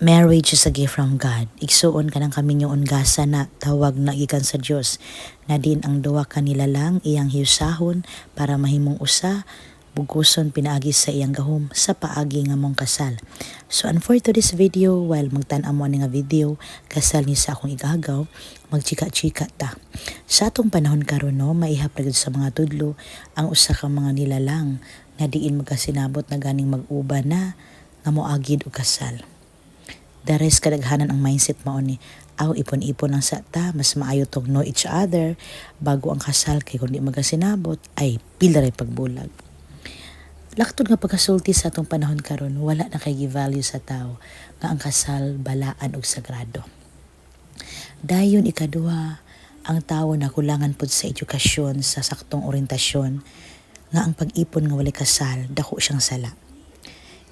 Marriage is a gift from God. Igsuon ka ng kaminyoon gasa na tawag na gikan sa Dios. Na din ang duwa kanila lang iyang hiusahon para mahimong usa, buguson pinaagi sa iyang gahom sa paagi nga mong kasal. So and for today's video, while magtan-am mo nga video, kasal ni sa akong igagaw, magchika-chika ta. Sa atong panahon karon no, maihapagod sa mga tudlo ang usa ka mga nilalang na diin magkasinabot na ganing mag-uba na nga moagid og kasal. Dares kadaghanan ang mindset mao ni aw ipon-ipon ang sata, mas maayo tong know each other bago ang kasal kay kundi magasinabot ay pila ray pagbulag. Laktod nga pagkasulti sa atong panahon karon, wala na kay gi-value sa tao nga ang kasal balaan og sagrado. Dayon ikaduha, ang tao na kulangan pud sa edukasyon sa saktong orientasyon nga ang pag-ipon nga walay kasal dako siyang sala.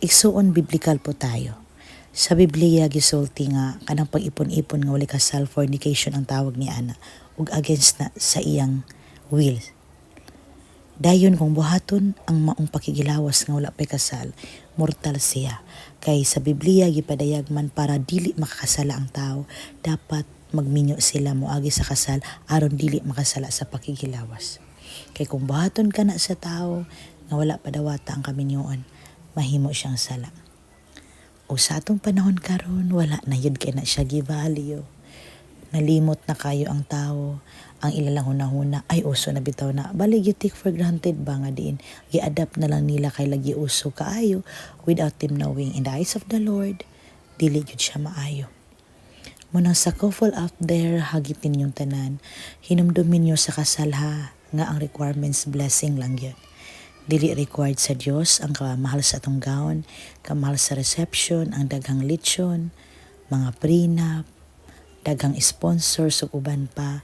Igsuon biblikal po tayo. Sa Biblia gisulti nga kanang pag-ipon-ipon nga walay kasal fornication ang tawag ni ana ug against na sa iyang will. Dayon kung buhaton ang maong pakigilawas nga wala pay kasal, mortal siya. Kay sa Biblia gipadayag man para dili makakasala ang tao, dapat magminyo sila moagi sa kasal aron dili makasala sa pakigilawas. Kay kung buhaton ka na sa tao nga wala padawata ang kaminyoon, mahimo siyang sala. O sa atong panahon karon, wala na yun kay na siya gi-value. Nalimot na kayo ang tao, ang ilalang hunahuna ay uso na bitaw na. Bali you take for granted ba nga diin, gi-adapt na lang nila kay lagi uso kaayo without them knowing in the eyes of the Lord, dili yun siya maayo. Munang sa couple out there, hagitin yung tanan, hinumdumin nyo sa kasal ha, nga ang requirements blessing lang yun. Dili required sa Dios ang kamahal sa atong gown, kamahal sa reception, ang daghang lechon, mga prenup, daghang sponsors ug uban pa,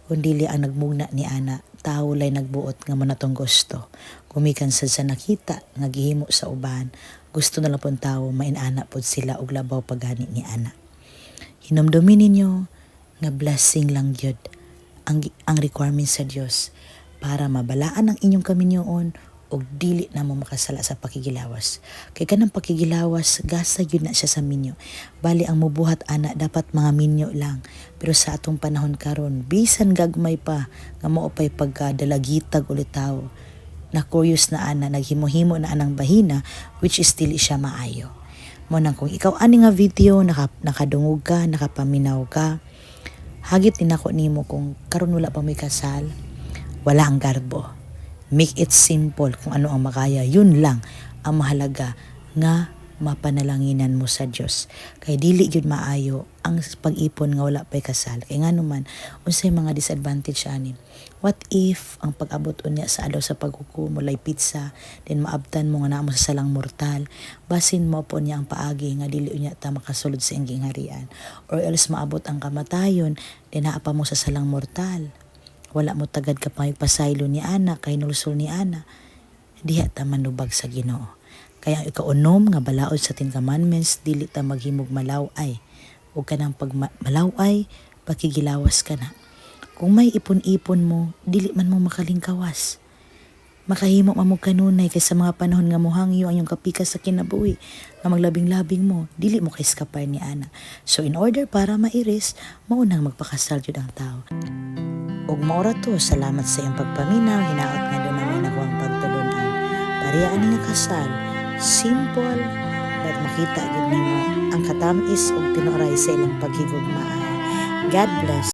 kundi ang nagmugna ni ana, tao lay nagbuot nga manatong gusto. Kumikan sa nakita nga gihimo sa uban, gusto na lang pud tawo mainana pud sila og labaw pagani ni ana. Hinumdumin ninyo nga blessing lang gyud ang requirements sa Dios para mabalaan ang inyong kaminyoon og dili na mo makasala sa pakigilawas. Kay kanang pakigilawas, gasa yun na siya sa minyo. Bali ang mubuhat ana dapat mga minyo lang. Pero sa atong panahon karon, bisan gagmay pa nga mao pay pagkadalagitag ulit tao. Na curious na ana, naghimo-himo na anang bahina, which is dili siya maayo. Mo nang kung ikaw ani nga video, nakadungog ka, nakapaminaw ka, hagit din ako nimo kung karon wala pa may kasal, wala ang garbo. Make it simple kung ano ang makaya. Yun lang ang mahalaga nga mapanalanginan mo sa Dios. Kay dili yun maayo ang pag-ipon nga wala pay kasal. Kay nga naman, unsay mga disadvantage ani. What if ang pag-abot unya sa adlaw sa paghukom walay pizza, then maabtan mo nga naa mo sa salang mortal, basin mo po niya ang paagi nga dili unya ta makasulod sa iyang gingharian. Or else maabot ang kamatayon, then naa pa mo sa salang mortal. Wala mo tagad ka pang pasaylo ni ana, kay nulusol ni ana. Diha ta manubag sa Ginoo. Kaya ikaunom nga balaod sa 10 commandments, dili ta maghimog malaway. Ug kanang pag malaway, pakigilawas ka na. Kung may ipon-ipon mo, dili man mo makalingkawas. Makahimo man mo kanunay kay sa mga panahon nga mohangyo ang iyong kapikas sa kinabuhi, nga maglabing-labing mo, dili mo kay iskapay ni ana. So in order para mairis, maunang magpakasal jud ang tao. Ug maura to, salamat sa iyong pagpaminaw, hinaot nga doon naman ako ang pagtulunan. Pariyaan nga kasal, simple, but makita yun nimo ang katamis ug tinuray sa ilang paghigugmaan. God bless.